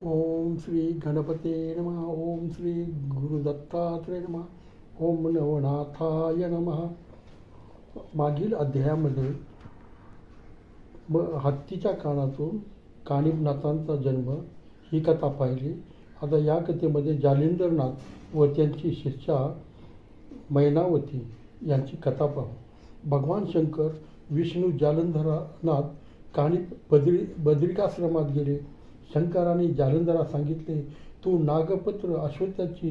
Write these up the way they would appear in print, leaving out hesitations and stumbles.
ओम श्री गणपते नमः. ओम श्री गुरुदत्तात्रय नमः. ओम नवनाथाय नमः. मागील अध्यायामध्ये हत्तीच्या कानातून कानिफनाथांचा जन्म ही कथा पाहिली. आता या कथेमध्ये जालिंदरनाथ व त्यांची शिष्या मैनावती यांची कथा पाहू. भगवान शंकर विष्णू जालंधरनाथ कानिफ बद्रिकाश्रमात गेले. शंकराने जालंधरास सांगितले, तू नागपत्र अश्वत्थाची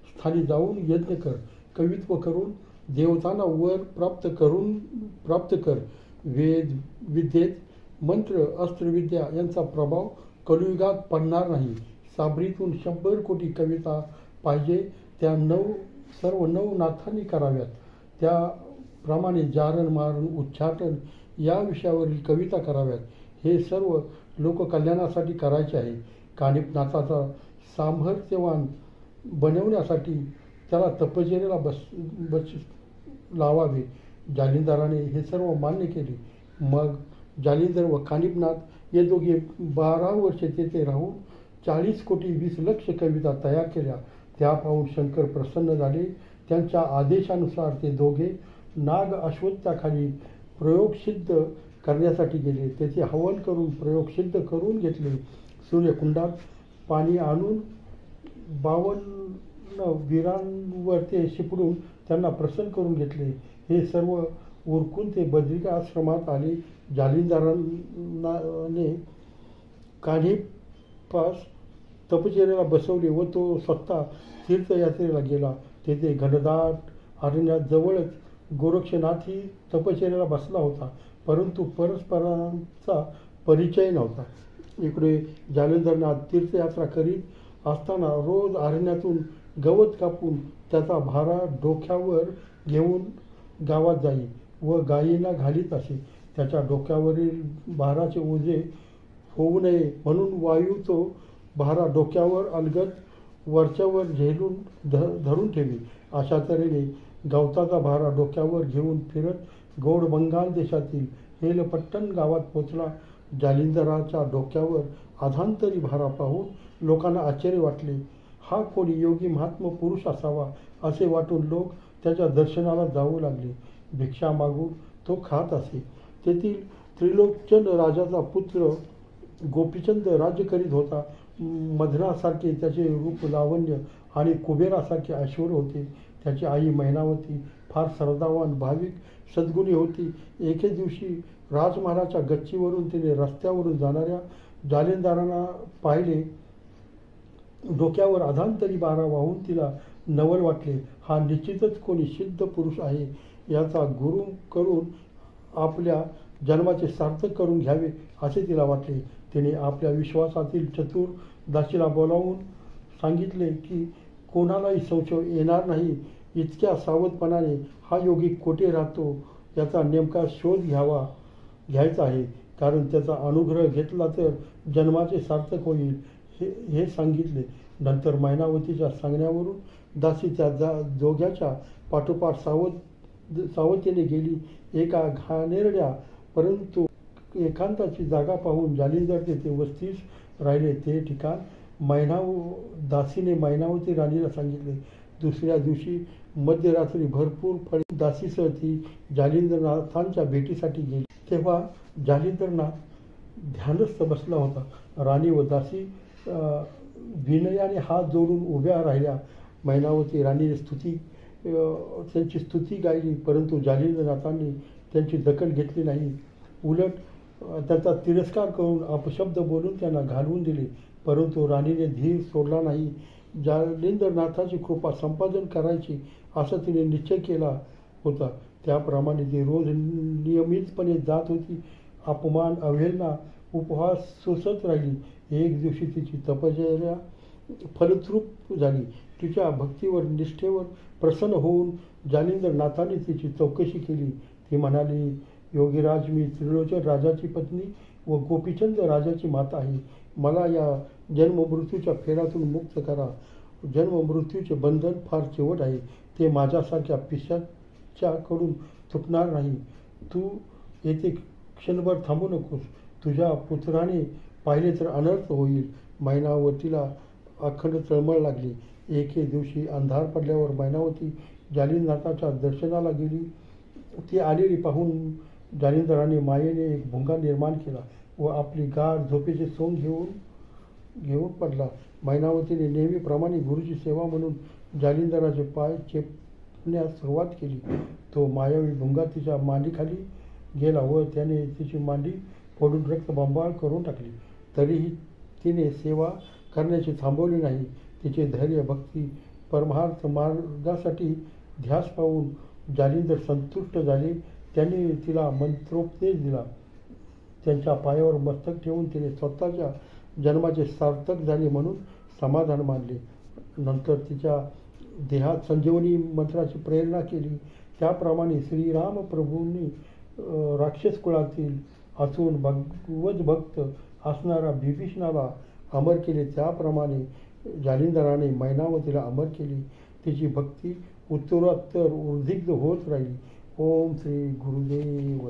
स्थानी जाऊन यज्ञ कर, कवित्व करून देवतांना वर प्राप्त कर. वेद विद्येत मंत्र अस्त्रविद्या यांचा प्रभाव कलियुगात पडणार नाही. साबरीतून 100 कोटी कविता पाहिजे त्या सर्व 9 नाथांनी कराव्यात. त्याप्रमाणे जारण मारण उच्चाटन या विषयावरील कविता कराव्यात. हे सर्व लोककल्याणासाठी करायचे आहे. कानिफनाथाचा सामर्थ्यवान बनवण्यासाठी त्याला तपश्चर्येला बस लावावे. जालिंदराने हे सर्व मान्य केले. मग जालिंदर व कानिफनाथ हे दोघे 12 वर्षे तेथे राहून 40 कोटी 20 लक्ष कविता तयार केल्या. त्या पाहून शंकर प्रसन्न झाले. त्यांच्या आदेशानुसार ते दोघे नाग अश्वत्थाखाली प्रयोगसिद्ध करण्यासाठी गेले. तेथे हवन करून प्रयोग सिद्ध करून घेतले. सूर्यकुंडात पाणी आणून 52 वीरांवर ते शिपडून त्यांना प्रसन्न करून घेतले. हे सर्व उरकून ते बद्रिकाश्रमात आले. जालिंदराने कानिफास तपश्चर्येला बसवले व तो स्वतः तीर्थयात्रेला गेला. तेथे घनदाट अरण्यात जवळच गोरक्षनाथही तपश्चर्येला बसला होता, परंतु परस्परांचा परिचय नव्हता. इकडे जालिंदरनाथ तीर्थयात्रा करीत असताना रोज अरण्यातून गवत कापून त्याचा भारा डोक्यावर घेऊन गावात जाई व गायींना घालीत असे. त्याच्या डोक्यावरील भाराचे ओझे होऊ नये म्हणून वायू तो भारा डोक्यावर अलगद वरच्यावर झेलून धरून ठेवी. अशा तऱ्हेने गवताचा भारा डोक्यावर घेऊन फिरत गौड बंगाल देशातील हेलपट्टण गावात पोचला. जालिंदराच्या डोक्यावर अधांतरी भारा पाहून लोकांना आश्चर्य वाटले. हा कोणी योगी महात्मा पुरुष असावा असे वाटून लोक त्याच्या दर्शनाला जाऊ लागले. भिक्षा मागून तो खात असे. तेथील त्रिलोचन राजाचा पुत्र गोपीचंद राज्य करीत होता. मधनासारखे त्याचे रूप लावण्य आणि कुबेरासारखे ऐश्वर्य होते. त्याची आई मैनावती फार श्रद्धावान भाविक सद्गुणी होती. एके दिवशी राजमहालाच्या गच्चीवरून तिने रस्त्यावरून जाणाऱ्या जालिंदरांना पाहिले. डोक्यावर अधांतरी भारा वाहून तिला नवल वाटले. हा निश्चितच कोणी सिद्ध पुरुष आहे. याचा गुरु करून आपल्या जन्माचे सार्थक करून घ्यावे असे तिला वाटले. तिने आपल्या विश्वासातील चतुर दासीला बोलावून सांगितले की कोणालाही संशय येणार नाही इतक्या सावधपणाने हा योगी कोठे राहतो याचा नेमका शोध घ्यायचा आहे, कारण त्याचा अनुग्रह घेतला तर जन्माचे सार्थक होईल हे सांगितले. नंतर मैनावतीच्या सांगण्यावरून दासी त्या दोघांच्या पाठोपाठ सावधतेने गेली. एका घाणेरड्या परंतु एकांताची जागा पाहून जालिंदर तेथे वस्तीस राहिले. ते ठिकाण दासीने मैनावती राणीला सांगितले. दुसऱ्या दिवशी मध्यरात्री भरपूर फळे दासीसह ती जालिंदरनाथांच्या भेटीसाठी गेली. तेव्हा जालिंदरनाथ ध्यानस्थ बसला होता. राणी व दासी विनयाने हात जोडून उभ्या राहिल्या. मैनावती राणीने त्यांची स्तुती गायली, परंतु जालिंदरनाथांनी त्यांची दखल घेतली नाही. उलट त्याचा तिरस्कार करून अपशब्द बोलून त्यांना घालवून दिले. परंतु राणीने धीर सोडला नाही. जालिंदरनाथाची कृपा संपादन करायची असा तिने निश्चय केला होता. त्याप्रमाणे ती रोज नियमितपणे जात होती. अपमान अवहेलना उपहास सोसत राहिली. एक दिवशी तिची तपश्चर्या फलद्रूप झाली. तिच्या भक्तीवर निष्ठेवर प्रसन्न होऊन जालिंदरनाथाने तिची चौकशी केली. ती म्हणाली, योगीराज, मी त्रिलोचन राजाची पत्नी व गोपीचंद राजाची माता आहे. मला या जन्ममृत्यूच्या फेऱ्यातून मुक्त करा. जन्ममृत्यूचे बंधन फार चिवट आहे. ते माझ्यासारख्या पिशाच्याकडून तुटणार नाही. तू येथे क्षणभर थांबू नकोस. तुझ्या पुत्राने पाहिले तर अनर्थ होईल. मैनावतीला अखंड तळमळ लागली. एके दिवशी अंधार पडल्यावर मैनावती जालिंदनाथाच्या दर्शनाला गेली. ती आलेली पाहून जालिंदराने मायेने एक भुंगा निर्माण केला व आपली गाढ झोपेचे सोंग घेऊन पडला. मैनावतीने नेहमीप्रमाणे गुरुची सेवा म्हणून जालिंदराचे पाय चेपण्यास सुरुवात केली. तो मायावी भुंगा तिच्या मांडीखाली गेला व त्याने तिची मांडी फोडून रक्तबंबाळ करून टाकली. तरीही तिने सेवा करण्याची थांबवली नाही. तिचे धैर्य, भक्ती, परमार्थ मार्गासाठी ध्यास पाहून जालिंदर संतुष्ट झाले. त्यांनी तिला मंत्रोपदेश दिला. त्यांच्या पायावर मस्तक ठेवून तिने स्वतःच्या जन्माचे सार्थक झाले म्हणून समाधान मानले. नंतर तिच्या देहात संजीवनी मंत्राची प्रेरणा केली. त्याप्रमाणे श्रीराम प्रभूंनी राक्षस कुळातील असून भगवत भक्त असणारा बिभीषणाला अमर केले. त्याप्रमाणे जालिंदराने मैनावतीला अमर केले. तिची भक्ती उत्तरोत्तर उद्विग्न होत राहिली. ओम श्री गुरुदेव.